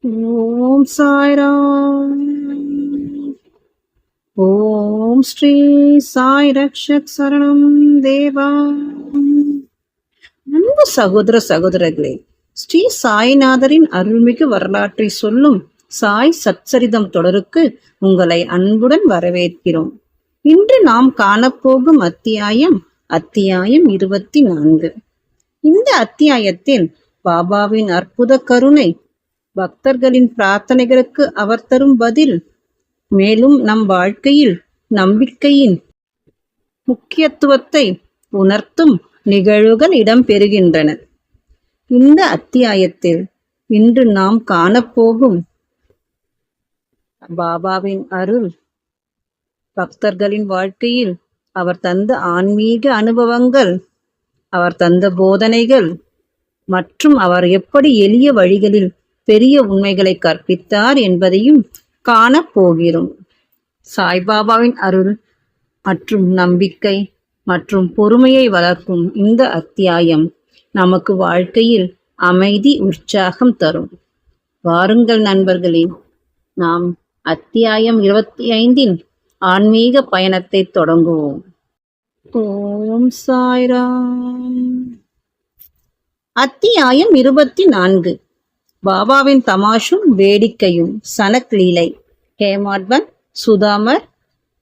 ஓம் சாய்ராம். ஓம் ஸ்ரீ சாய் ரக்ஷக் சரணம் தேவா. அன்பு சகோதர சகோதரர்களே, ஸ்ரீ சாய்நாதரின் அருள்மிகு வரலாற்றை சொல்லும் சாய் சச்சரிதம் தொடருக்கு உங்களை அன்புடன் வரவேற்கிறோம். இன்று நாம் காணப்போகும் அத்தியாயம் 24. இந்த அத்தியாயத்தில் பாபாவின் அற்புத கருணை, பக்தர்களின் பிரார்த்தனைகளுக்கு அவர் தரும் பதில், மேலும் நம் வாழ்க்கையில் நம்பிக்கையின் முக்கியத்துவத்தை உணர்த்தும் நிகழ்வுகள் இடம்பெறுகின்றன. இந்த அத்தியாயத்தில் இன்று நாம் காணப்போகும் பாபாவின் அருள், பக்தர்களின் வாழ்க்கையில் அவர் தந்த ஆன்மீக அனுபவங்கள், அவர் தந்த போதனைகள் மற்றும் அவர் எப்படி எளிய வழிகளில் பெரிய உண்மைகளை கற்பித்தார் என்பதையும் காணப்போகிறோம். சாய்பாபாவின் அருள் மற்றும் நம்பிக்கை மற்றும் பொறுமையை வளர்க்கும் இந்த அத்தியாயம் நமக்கு வாழ்க்கையில் அமைதி, உற்சாகம் தரும். வாருங்கள் நண்பர்களே, நாம் அத்தியாயம் 25 ஆன்மீக பயணத்தை தொடங்குவோம். ஓம் சாய்ராம். அத்தியாயம் 24. பாபாவின் தமாஷும் வேடிக்கையும். சனக் லீலை. ஹேமாட்பன், சுதாமர்,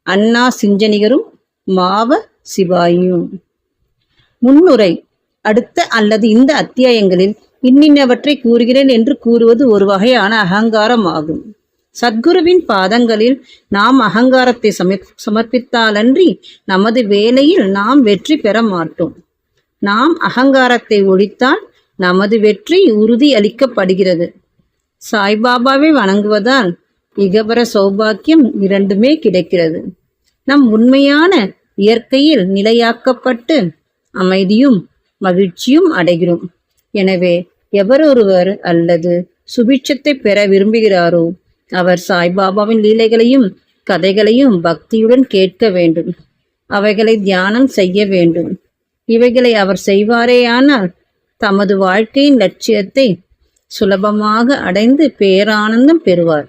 அண்ணா சிஞ்சனிகரும் மாவ சிபாயும். முன்னுரை. அடுத்த அல்லது இந்த அத்தியாயங்களில் இன்னின்னவற்றை கூறுகிறேன் என்று கூறுவது ஒரு வகையான அகங்காரமாகும். சத்குருவின் பாதங்களில் நாம் அகங்காரத்தை சமர்ப்பித்தாலன்றி நமது வேலையில் நாம் வெற்றி பெற மாட்டோம். நாம் அகங்காரத்தை ஒழித்தால் நமது வெற்றி உறுதி அளிக்கப்படுகிறது. சாய்பாபாவை வணங்குவதால் இகபர சௌபாக்கியம் இரண்டுமே கிடைக்கிறது. நம் உண்மையான இயற்கையில் நிலையாக்கப்பட்டு அமைதியும் மகிழ்ச்சியும் அடைகிறோம். எனவே எவரொருவர் அல்லது சுபிட்சத்தை பெற விரும்புகிறாரோ அவர் சாய்பாபாவின் லீலைகளையும் கதைகளையும் பக்தியுடன் கேட்க வேண்டும். அவைகளை தியானம் செய்ய வேண்டும். இவைகளை அவர் செய்வாரேயானால் தமது வாழ்க்கையின் லட்சியத்தை சுலபமாக அடைந்து பேரானந்தம் பெறுவார்.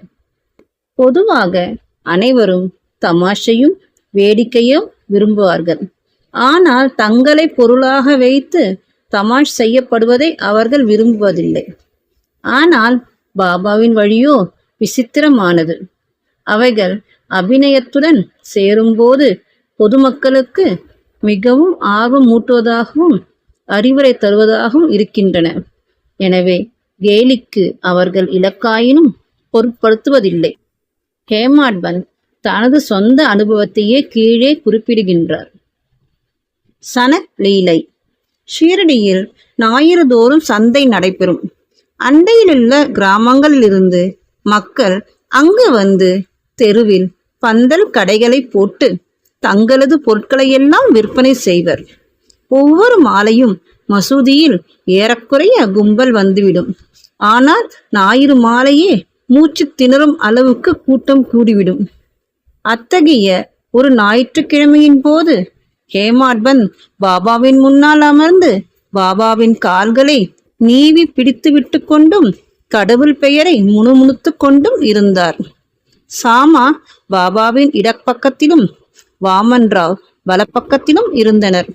பொதுவாக அனைவரும் தமாஷையும் வேடிக்கையும் விரும்புவார்கள். ஆனால் தங்களை பொருளாக வைத்து தமாஷ் செய்யப்படுவதை அவர்கள் விரும்புவதில்லை. ஆனால் பாபாவின் வழியோ விசித்திரமானது. அவைகள் அபிநயத்துடன் சேரும்போது பொதுமக்களுக்கு மிகவும் ஆர்வமூட்டுவதாகவும் அறிவுரை தருவதாகவும் இருக்கின்றன. எனவே கேலிக்கு அவர்கள் இலக்காயினும் பொருட்படுத்துவதில்லை. ஹேமாட்பன் தனது சொந்த அனுபவத்தையே கீழே குறிப்பிடுகின்றார். சனக் லீலை. ஷீரடியில் ஞாயிறுதோறும் சந்தை நடைபெறும். அண்டையிலுள்ள கிராமங்களிலிருந்து மக்கள் அங்கு வந்து தெருவில் பந்தல் கடைகளை போட்டு தங்களது பொருட்களையெல்லாம் விற்பனை செய்வர். ஒவ்வொரு மாலையும் மசூதியில் ஏறக்குறைய கும்பல் வந்துவிடும். ஆனால் ஞாயிறு மாலையே மூச்சு திணறும் அளவுக்கு கூட்டம் கூடிவிடும். அத்தகைய ஒரு ஞாயிற்றுக்கிழமையின் போது ஹேமாட்பன் பாபாவின் முன்னால் அமர்ந்து பாபாவின் கால்களை நீவி பிடித்து விட்டு கொண்டும் கடவுள் பெயரை முணுமுணுத்து கொண்டும் இருந்தார். சாமா பாபாவின் இடப்பக்கத்திலும் வாமன்ராவ் வலப்பக்கத்திலும் இருந்தனர்.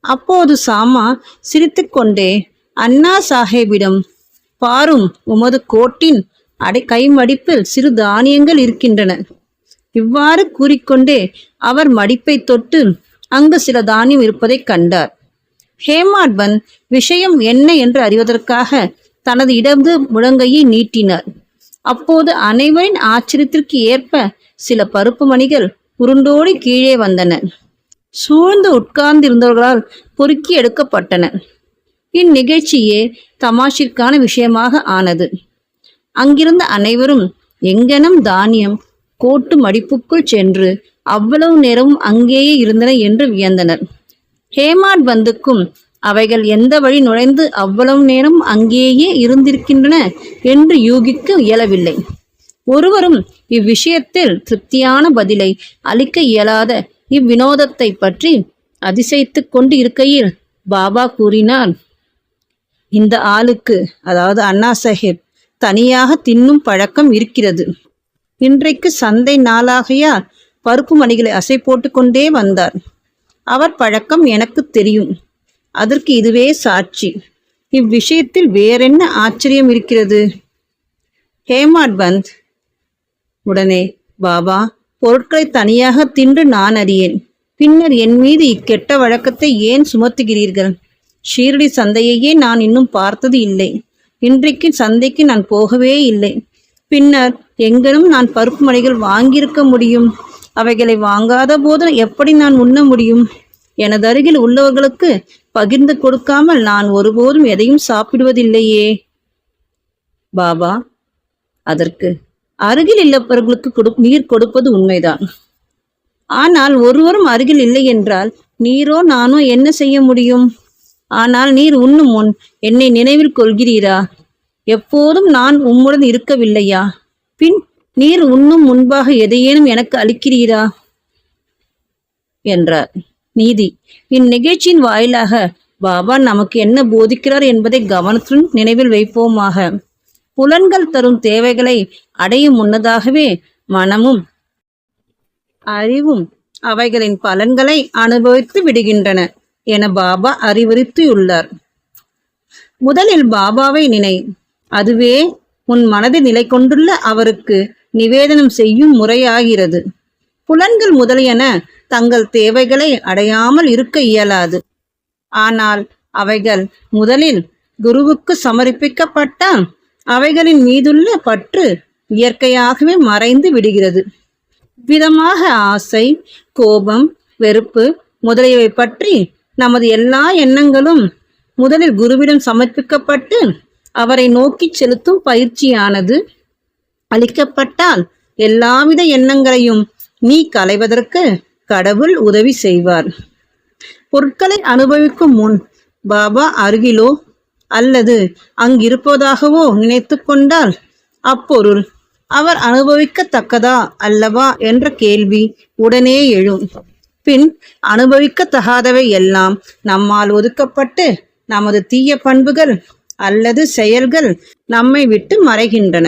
அப்போது சாமா சிரித்துக்கொண்டே அண்ணா சாஹேபிடம், பாரும், உமது கோட்டின் கைமடிப்பில் சிறு தானியங்கள் இருக்கின்றன. இவ்வாறு கூறிக்கொண்டே அவர் மடிப்பை தொட்டு அங்கு சில தானியம் இருப்பதை கண்டார். ஹேமாட்பன் விஷயம் என்ன என்று அறிவதற்காக தனது இடது முழங்கையை நீட்டினார். அப்போது அனைவரின் ஆச்சரியத்திற்கு ஏற்ப சில பருப்பு மணிகள் உருண்டோடி கீழே வந்தன. சூழ்ந்து உட்கார்ந்திருந்தவர்களால் பொறுக்கி எடுக்கப்பட்டன. இந்நிகழ்ச்சியே தமாஷிற்கான விஷயமாக ஆனது. அங்கிருந்த அனைவரும் எங்கனம் தானியம் கோட்டு மடிப்புக்குள் சென்று அவ்வளவு நேரமும் அங்கேயே இருந்தன என்று வியந்தனர். ஹேமாட்பந்துக்கும் அவைகள் எந்த வழி நுழைந்து அவ்வளவு நேரம் அங்கேயே இருந்திருக்கின்றன என்று யூகிக்க இயலவில்லை. ஒருவரும் இவ்விஷயத்தில் திருப்தியான பதிலை அளிக்க இயலாத இவ்வினோதத்தை பற்றி அதிசயித்துக் கொண்டு இருக்கையில் பாபா கூறினார், இந்த ஆளுக்கு, அதாவது அண்ணா சாஹிப், தனியாக தின்னும் பழக்கம் இருக்கிறது. இன்றைக்கு சந்தை நாளாகையால் பருப்பு மணிகளை அசை போட்டு கொண்டே வந்தார். அவர் பழக்கம் எனக்கு தெரியும். அதற்கு இதுவே சாட்சி. இவ்விஷயத்தில் வேறென்ன ஆச்சரியம் இருக்கிறது? ஹேமாட் பந்த் உடனே, பாபா, பொருட்களை தனியாக தின்று நான் அறியேன். பின்னர் என் மீது இக்கெட்ட வழக்கத்தை ஏன் சுமத்துகிறீர்கள்? ஷீரடி சந்தையையே நான் இன்னும் பார்த்தது இல்லை. இன்றைக்கு சந்தைக்கு நான் போகவே இல்லை. பின்னர் எங்கனும் நான் பருப்பு மணிகள் வாங்கியிருக்க முடியும்? அவைகளை வாங்காத போது எப்படி நான் உண்ண முடியும்? எனது அருகில் உள்ளவர்களுக்கு பகிர்ந்து கொடுக்காமல் நான் ஒருபோதும் எதையும் சாப்பிடுவதில்லையே. பாபா, அதற்கு அருகில் இல்லவர்களுக்கு நீர் கொடுப்பது உண்மைதான். ஆனால் ஒருவரும் அருகில் இல்லை என்றால் நீரோ நானோ என்ன செய்ய முடியும்? ஆனால் நீர் உண்ணும் முன் என்னை நினைவில் கொள்கிறீரா? எப்போதும் நான் உம்முடன் இருக்கவில்லையா? பின் நீர் உண்ணும் முன்பாக எதையேனும் எனக்கு அளிக்கிறீரா என்றார். நீதி. இந்நிகழ்ச்சியின் வாயிலாக பாபா நமக்கு என்ன போதிக்கிறார் என்பதை கவனத்துடன் நினைவில் வைப்போமாக. புலன்கள் தரும் தேவைகளை அடையும் முன்னதாகவே மனமும் அறிவும் அவைகளின் பலன்களை அனுபவித்து விடுகின்றன என பாபா அறிவுறுத்தியுள்ளார். முதலில் பாபாவை நினை. அதுவே உன் மனதில் நிலை கொண்டுள்ள அவருக்கு நிவேதனம் செய்யும் முறையாகிறது. புலன்கள் முதலியன தங்கள் தேவைகளை அடையாமல் இருக்க இயலாது. ஆனால் அவைகள் முதலில் குருவுக்கு சமர்ப்பிக்கப்பட்டால் அவைகளின் மீதுள்ள பற்று இயற்கையாகவே மறைந்து விடுகிறது. விதமாக ஆசை, கோபம், வெறுப்பு முதலியவை பற்றி நமது எல்லா எண்ணங்களும் முதலில் குருவிடம் சமர்ப்பிக்கப்பட்டு அவரை நோக்கி செலுத்தும் பயிற்சியானது அளிக்கப்பட்டால் எல்லாவித எண்ணங்களையும் நீ களைவதற்கு கடவுள் உதவி செய்வார். பொருட்களை அனுபவிக்கும் முன் பாபா அருகிலோ அல்லது அங்கிருப்பதாகவோ நினைத்து கொண்டால் அப்பொருள் அவர் அனுபவிக்கத்தக்கதா அல்லவா என்ற கேள்வி உடனே எழும். பின் அனுபவிக்கத்தகாதவை எல்லாம் நம்மால் ஒதுக்கப்பட்டு நமது தீய பண்புகள் அல்லது செயல்கள் நம்மை விட்டு மறைகின்றன.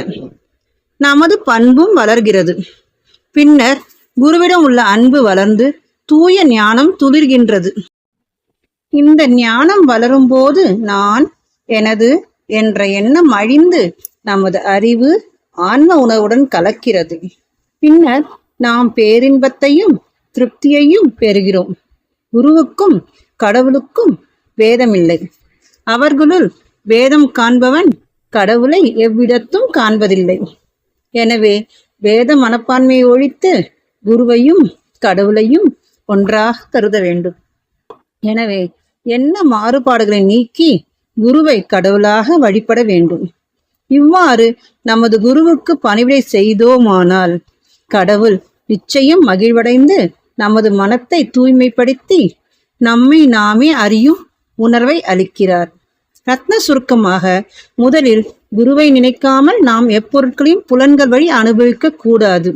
நமது பண்பும் வளர்கிறது. பின்னர் குருவிடம் உள்ள அன்பு வளர்ந்து தூய ஞானம் துளிர்கின்றது. இந்த ஞானம் வளரும் போது நான், எனது என்ற எண்ணம் அழிந்து நமது அறிவு ஆன்ம உணர்வுடன் கலக்கிறது. பின்னர் நாம் பேரின்பத்தையும் திருப்தியையும் பெறுகிறோம். குருவுக்கும் கடவுளுக்கும் வேதமில்லை. அவர்களுள் வேதம் காண்பவன் கடவுளை எவ்விடத்தும் காண்பதில்லை. எனவே வேத மனப்பான்மையை ஒழித்து குருவையும் கடவுளையும் ஒன்றாக கருத வேண்டும். எனவே என்ன மாறுபாடுகளை நீக்கி குருவை கடவுளாக வழிபட வேண்டும். இவ்வாறு நமது குருவுக்கு பணிவிடை செய்தோமானால் கடவுள் நிச்சயம் மகிழ்வடைந்து நமது மனத்தை தூய்மைப்படுத்தி நம்மை நாமே அறியும் உணர்வை அளிக்கிறார். ரத்ன சுருக்கமாக, முதலில் குருவை நினைக்காமல் நாம் எப்பொருட்களையும் புலன்கள் வழி அனுபவிக்க கூடாது.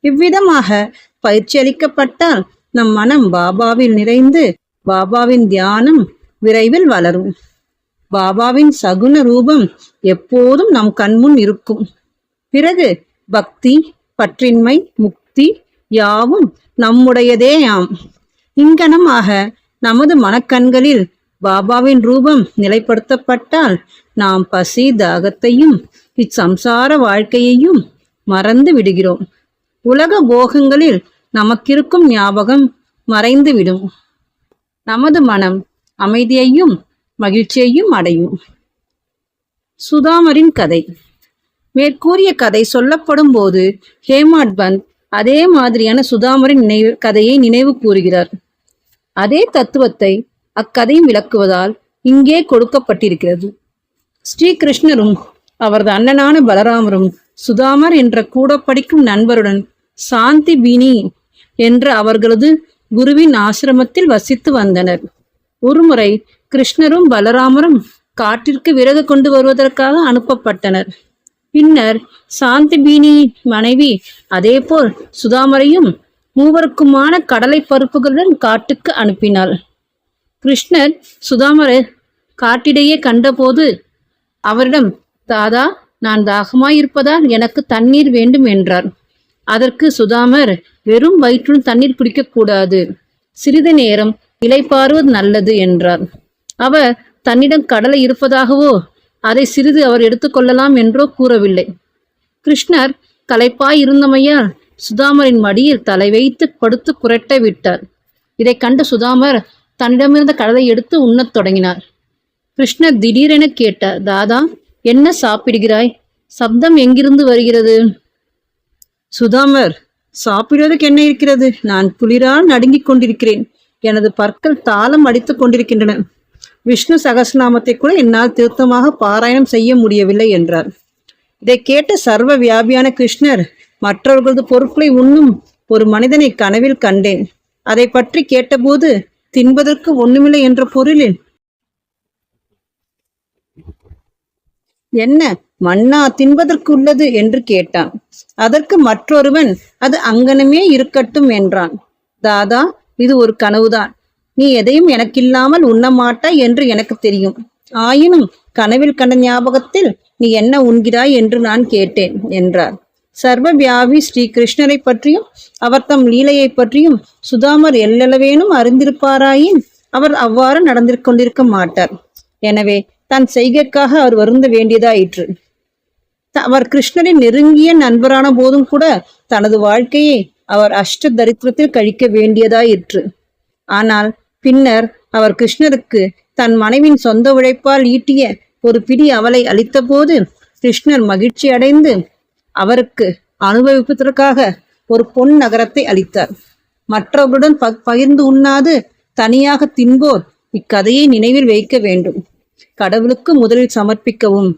இவ்விதமாக பயிற்சி அளிக்கப்பட்டால் நம் மனம் பாபாவில் நிறைந்து பாபாவின் தியானம் விரைவில் வளரும். பாபாவின் சகுன ரூபம் எப்போதும் நம் கண்முன் இருக்கும். பிறகு பக்தி, பற்றின்மை, முக்தி யாவும் நம்முடையதேயாம். இங்கனமாக நமது மனக்கண்களில் பாபாவின் ரூபம் நிலைப்படுத்தப்பட்டால் நாம் பசி தாகத்தையும் இச்சம்சார வாழ்க்கையையும் மறந்து விடுகிறோம். உலக போகங்களில் நமக்கிருக்கும் ஞாபகம் மறைந்துவிடும். நமது மனம் அமைதியையும் மகிழ்ச்சியையும் அடையும். சுதாமரின் கதை. மேற்கூறிய கதை சொல்லப்படும் போது ஹேமாட் பந்த் அதே மாதிரியான சுதாமரின் கதையை நினைவு கூறுகிறார். அதே தத்துவத்தை அக்கதையும் விளக்குவதால் இங்கே கொடுக்கப்பட்டிருக்கிறது. ஸ்ரீகிருஷ்ணரும் அவரது அண்ணனான பலராமரும் சுதாமர் என்ற கூட படிக்கும் நண்பருடன் சாந்தி பீனி என்ற அவர்களது குருவின் ஆசிரமத்தில் வசித்து வந்தனர். ஒருமுறை கிருஷ்ணரும் பலராமரும் காட்டிற்கு விறகு கொண்டு வருவதற்காக அனுப்பப்பட்டனர். பின்னர் சாந்தி பீனி மனைவி அதேபோல் சுதாமரையும் மூவருக்குமான கடலை பருப்புகளுடன் காட்டுக்கு அனுப்பினாள். கிருஷ்ணர் சுதாமரை காட்டிடையே கண்டபோது அவரிடம், தாதா, நான் தாகமாயிருப்பதால் எனக்கு தண்ணீர் வேண்டும் என்றார். அதற்கு சுதாமர், வெறும் வயிற்றுடன் தண்ணீர் குடிக்கக்கூடாது, சிறிது நேரம் இளைப்பாறுவது நல்லது என்றார். அவர் தன்னிடம் கடலை இருப்பதாகவோ அதை சிறிது அவர் எடுத்துக்கொள்ளலாம் என்றோ கூறவில்லை. கிருஷ்ணர் களைப்பாய் இருந்தமையால் சுதாமரின் மடியில் தலை வைத்து படுத்து புரட்ட விட்டார். இதை கண்ட சுதாமர் தன்னிடமிருந்த கடலை எடுத்து உண்ணத் தொடங்கினார். கிருஷ்ணர் திடீரென கேட்டார், தாதா, என்ன சாப்பிடுகிறாய்? சப்தம் எங்கிருந்து வருகிறது? சுதாமர், சாப்பிடுவதற்கு என்ன இருக்கிறது? நான் குளிரால் நடுங்கிக் கொண்டிருக்கிறேன். எனது பற்கள் தாளம் அடித்துக் கொண்டிருக்கின்றன. விஷ்ணு சகஸ்ரநாமத்தை கூட என்னால் திருத்தமாக பாராயணம் செய்ய முடியவில்லை என்றார். இதை கேட்ட சர்வ வியாபியான கிருஷ்ணர், மற்றவர்களது பொருட்களை உண்ணும் ஒரு மனிதனை கனவில் கண்டேன். அதை பற்றி கேட்டபோது தின்பதற்கு ஒண்ணுமில்லை என்ற பொருளில் என்ன மன்னா தின்பதற்கு உள்ளது என்று கேட்டான். அதற்கு மற்றொருவன், அது அங்கனமே இருக்கட்டும் என்றான். தாதா, இது ஒரு கனவுதான். நீ எதையும் எனக்கில்லாமல் உண்ணமாட்டாய் என்று எனக்கு தெரியும். ஆயினும் கனவில் கண்ட ஞாபகத்தில் நீ என்ன உண்கிறாய் என்று நான் கேட்டேன் என்றார். சர்வ வியாபி ஸ்ரீ கிருஷ்ணரை பற்றியும் அவர் தம் லீலையை பற்றியும் சுதாமர் எல்லளவேனும் அறிந்திருப்பாராயின் அவர் அவ்வாறு நடந்து கொண்டிருக்க மாட்டார். எனவே தன் செய்கைக்காக அவர் வருந்த வேண்டியதாயிற்று. அவர் கிருஷ்ணரின் நெருங்கிய நண்பரான போதும் கூட தனது வாழ்க்கையை அவர் அஷ்ட தரித்திரத்தில் கழிக்க வேண்டியதாயிற்று. ஆனால் பின்னர் அவர் கிருஷ்ணருக்கு தன் மனைவின் சொந்த உழைப்பால் ஈட்டிய ஒரு பிடி அவளை அளித்த போது கிருஷ்ணர் மகிழ்ச்சி அடைந்து அவருக்கு அனுபவிப்பதற்காக ஒரு பொன் நகரத்தை அளித்தார். மற்றவர்களுடன் பகிர்ந்து உண்ணாது தனியாக தின்போர் இக்கதையை நினைவில் வைக்க வேண்டும். கடவுளுக்கு முதலில் சமர்ப்பிக்கவும்,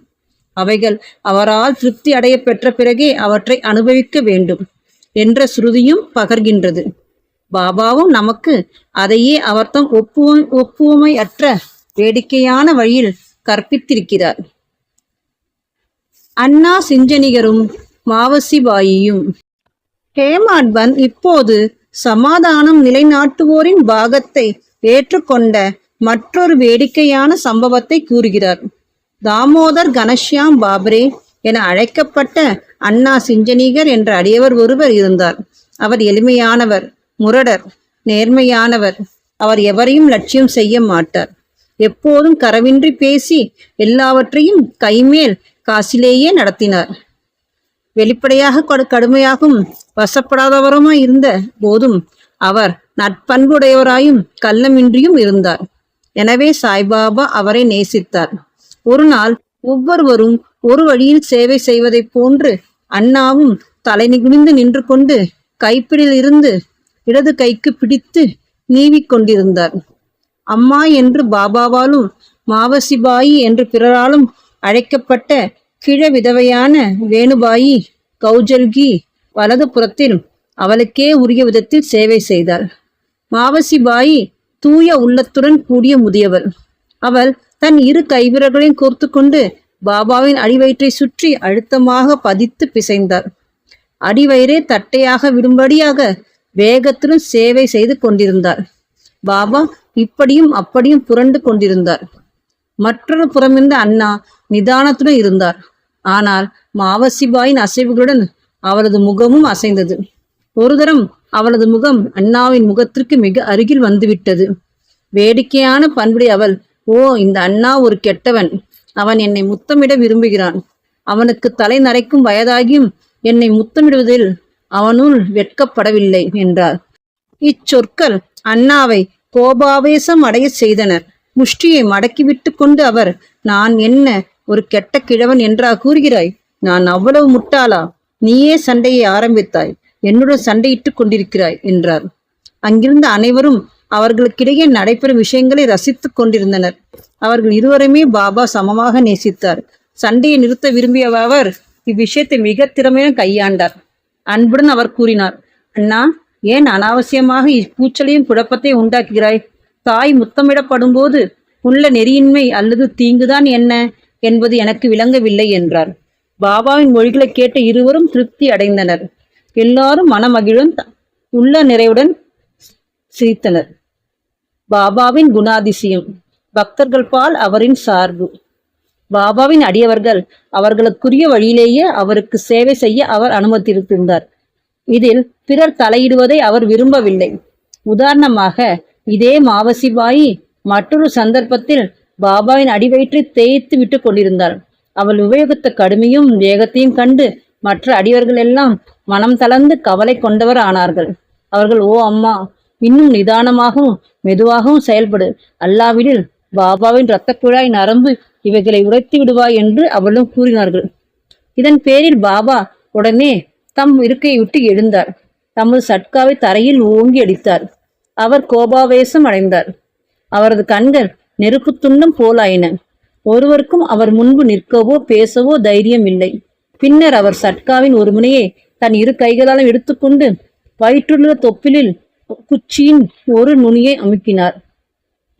அவைகள் அவரால் திருப்தி அடைய பெற்ற பிறகே அவற்றை அனுபவிக்க வேண்டும் என்ற ஸ்ருதியும் பகர்கின்றது. பாபாவும் நமக்கு அதையே அவர்தம் ஒப்புவமை அற்ற வேடிக்கையான வழியில் கற்பித்திருக்கிறார். அண்ணா சிஞ்சனிகரும் மாவசிபாயியும். ஹேமாட்பன் இப்போது சமாதானம் நிலைநாட்டுவோரின் பாகத்தை ஏற்றுக்கொண்ட மற்றொரு வேடிக்கையான சம்பவத்தை கூறுகிறார். தாமோதர் கணஷ்யாம் பாபரே என அழைக்கப்பட்ட அண்ணா சிஞ்சனிகர் என்ற அடியவர் ஒருவர் இருந்தார். அவர் எளிமையானவர், முரடர், நேர்மையானவர். அவர் எவரையும் லட்சியம் செய்ய மாட்டார். எப்போதும் கரவின்றி பேசி எல்லாவற்றையும் கைமேல் காசிலேயே நடத்தினார். வெளிப்படையாக கடுமையாகவும் வசப்படாதவருமாய் இருந்த போதும் அவர் நட்பண்புடையவராயும் கள்ளமின்றியும் இருந்தார். எனவே சாய்பாபா அவரை நேசித்தார். ஒரு நாள் ஒவ்வொருவரும் ஒரு வழியில் சேவை செய்வதைப் போன்று அண்ணாவும் தலை நிகுனிந்து நின்று கொண்டு கைப்பிடியில் இருந்து இடது கைக்கு பிடித்து நீவிக் கொண்டிருந்தார். அம்மா என்று பாபாவாலும் மாவசிபாயி என்று பிறராலும் அழைக்கப்பட்ட கிழ விதவையான வேணுபாயி கௌஜல்கி வலது புறத்தில் அவளுக்கே உரிய விதத்தில் சேவை செய்தாள். மாவசிபாயி தூய உள்ளத்துடன் கூடிய முதியவள். அவள் தன் இரு கைவிரல்களையும் கோர்த்து கொண்டு பாபாவின் அடிவயிற்றை சுற்றி அழுத்தமாக பதித்து பிசைந்தார். அடிவயிறே தட்டையாக விடும்படியாக வேகத்திலும் சேவை செய்து கொண்டிருந்தார். பாபா இப்படியும் அப்படியும் புரண்டு கொண்டிருந்தார். மற்றொரு புறமிருந்த அண்ணா நிதானத்துடன் இருந்தார். ஆனால் மாவசிபாயின் அசைவுகளுடன் அவளது முகமும் அசைந்தது. ஒரு தரம் அவளது முகம் அண்ணாவின் முகத்திற்கு மிக அருகில் வந்துவிட்டது. வேடிக்கையான பண்புடைய அவள், ஓ, இந்த அண்ணா ஒரு கெட்டவன். அவன் என்னை முத்தமிட விரும்புகிறான். அவனுக்கு தலை நரைக்கும் வயதாகியும் என்னை முத்தமிடுவதில் அவனுள் வெட்கப்படவில்லை என்றார். இச்சொற்கள் அண்ணாவை கோபாவேசம் அடைய செய்தனர். முஷ்டியை மடக்கிவிட்டு கொண்டு அவர், நான் என்ன ஒரு கெட்ட கிழவன் என்றா கூறுகிறாய்? நான் அவ்வளவு முட்டாளா? நீயே சண்டையை ஆரம்பித்தாய், என்னுடன் சண்டையிட்டுக் கொண்டிருக்கிறாய் என்றார். அங்கிருந்த அனைவரும் அவர்களுக்கிடையே நடைபெறும் விஷயங்களை ரசித்துக் கொண்டிருந்தனர். அவர்கள் இருவருமே பாபா சமமாக நேசித்தார். சண்டையை நிறுத்த விரும்பிய அவர் இவ்விஷயத்தை மிக திறமையாக கையாண்டார். அன்புடன் அவர் கூறினார், அண்ணா, ஏன் அனாவசியமாக இக்கூச்சலையும் குழப்பத்தை உண்டாக்குகிறாய்? தாய் முத்தமிடப்படும் போது உள்ள நெறியின்மை அல்லது தீங்குதான் என்ன என்பது எனக்கு விளங்கவில்லை என்றார். பாபாவின் மொழிகளை கேட்ட இருவரும் திருப்தி அடைந்தனர். எல்லாரும் மனமகிழும் உள்ள நிறைவுடன் சிரித்தனர். பாபாவின் குணாதிசயம், பக்தர்கள் பால் அவரின் சார்பு. பாபாவின் அடியவர்கள் அவர்களுக்குரிய வழியிலேயே அவருக்கு சேவை செய்ய அவர் அனுமதித்திருந்தார். இதில் பிறர் தலையிடுவதை அவர் விரும்பவில்லை. உதாரணமாக, இதே மாவசிபாயி மற்றொரு சந்தர்ப்பத்தில் பாபாவின் அடிவயிற்றை தேய்த்து விட்டு கொண்டிருந்தாள். அவள் உபயோகித்த கடுமையும் வேகத்தையும் கண்டு மற்ற அடியவர்கள் எல்லாம் மனம் தளர்ந்து கவலை கொண்டவர் ஆனார்கள். அவர்கள், ஓ அம்மா, இன்னும் நிதானமாகவும் மெதுவாகவும் செயல்படு, அல்லாவிடில் பாபாவின் இரத்த குழாய் நரம்பு இவைகளை உடைத்து விடுவாய் என்று அவளும் கூறினார்கள். இதன் பேரில் பாபா உடனே தம் இருக்கையை விட்டு எழுந்தார். தமது சட்காவை தரையில் ஓங்கி அடித்தார். அவர் கோபாவேசம் அடைந்தார். அவரது கண்கள் நெருப்பு துண்டம் போலாயின. ஒருவருக்கும் அவர் முன்பு நிற்கவோ பேசவோ தைரியம் இல்லை. பின்னர் அவர் சட்காவின் ஒரு முனையை தன் இரு கைகளாலும் எடுத்துக்கொண்டு வயிற்றுள்ள தொப்பிலில் குச்சியின் ஒரு நுனியை அமுக்கினார்.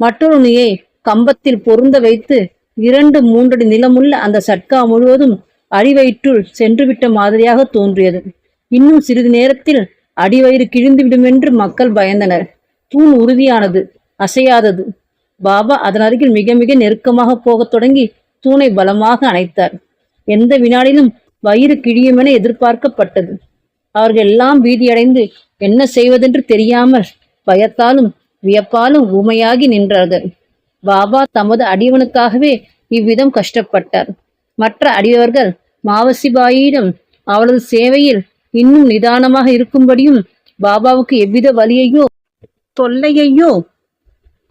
மற்றொரு நுனியை கம்பத்தில் பொருந்த வைத்து 2-3 அடி நிலமுள்ள அந்த சட்கா முழுவதும் அடிவயிற்றுள் சென்றுவிட்ட மாதிரியாக தோன்றியது. இன்னும் சிறிது நேரத்தில் அடிவயிறு கிழிந்துவிடுமென்று மக்கள் பயந்தனர். தூண் உறுதியானது, அசையாதது. பாபா அதன் அருகில் மிக மிக நெருக்கமாக போகத் தொடங்கி தூணை பலமாக அணைத்தார். எந்த வினாடிலும் வயிறு கிழியுமென எதிர்பார்க்கப்பட்டது. அவர்கள் எல்லாம் பீதியடைந்து என்ன செய்வதென்று தெரியாமல் பயத்தாலும் வியப்பாலும் ஊமையாகி நின்றார்கள். பாபா தமது அடியவனுக்காகவே இவ்விதம் கஷ்டப்பட்டார். மற்ற அடியவர்கள் மாவசிபாயிடம் அவளது சேவையில் இன்னும் நிதானமாக இருக்கும்படியும் பாபாவுக்கு எவ்வித வலியையோ தொல்லையையோ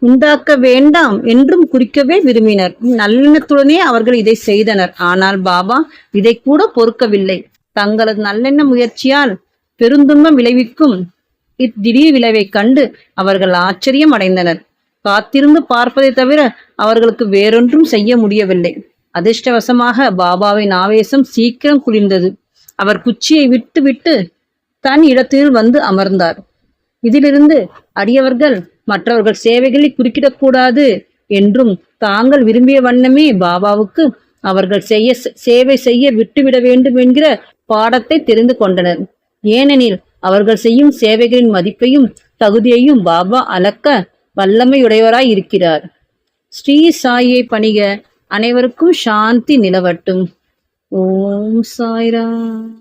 உண்டாக்க வேண்டாம் என்றும் குறிக்கவே விரும்பினர். நல்லெண்ணத்துடனே அவர்கள் இதை செய்தனர். ஆனால் பாபா இதை கூட பொறுக்கவில்லை. தங்களது நல்லெண்ண முயற்சியால் பெருந்துன்பம் விளைவிக்கும் இத்திடீர் விளைவைக் கண்டு அவர்கள் ஆச்சரியம் அடைந்தனர். காத்திருந்து பார்ப்பதை தவிர அவர்களுக்கு வேறொன்றும் செய்ய முடியவில்லை. அதிர்ஷ்டவசமாக பாபாவின் ஆவேசம் சீக்கிரம் குளிர்ந்தது. அவர் குச்சியை விட்டு விட்டு தன் இடத்தில் வந்து அமர்ந்தார். இதிலிருந்து அடியவர்கள் மற்றவர்கள் சேவைகளை குறுக்கிடக்கூடாது என்றும் தாங்கள் விரும்பிய வண்ணமே பாபாவுக்கு அவர்கள் சேவை செய்ய விட்டுவிட வேண்டும் என்கிற பாடத்தை தெரிந்து கொண்டனர். ஏனெனில் அவர்கள் செய்யும் சேவைகளின் மதிப்பையும் தகுதியையும் பாபா அளக்க வல்லமையுடையவராய் இருக்கிறார். ஸ்ரீ சாயை பணிக. அனைவருக்கும் சாந்தி நிலவட்டும். ஓம் சாய்ராம்.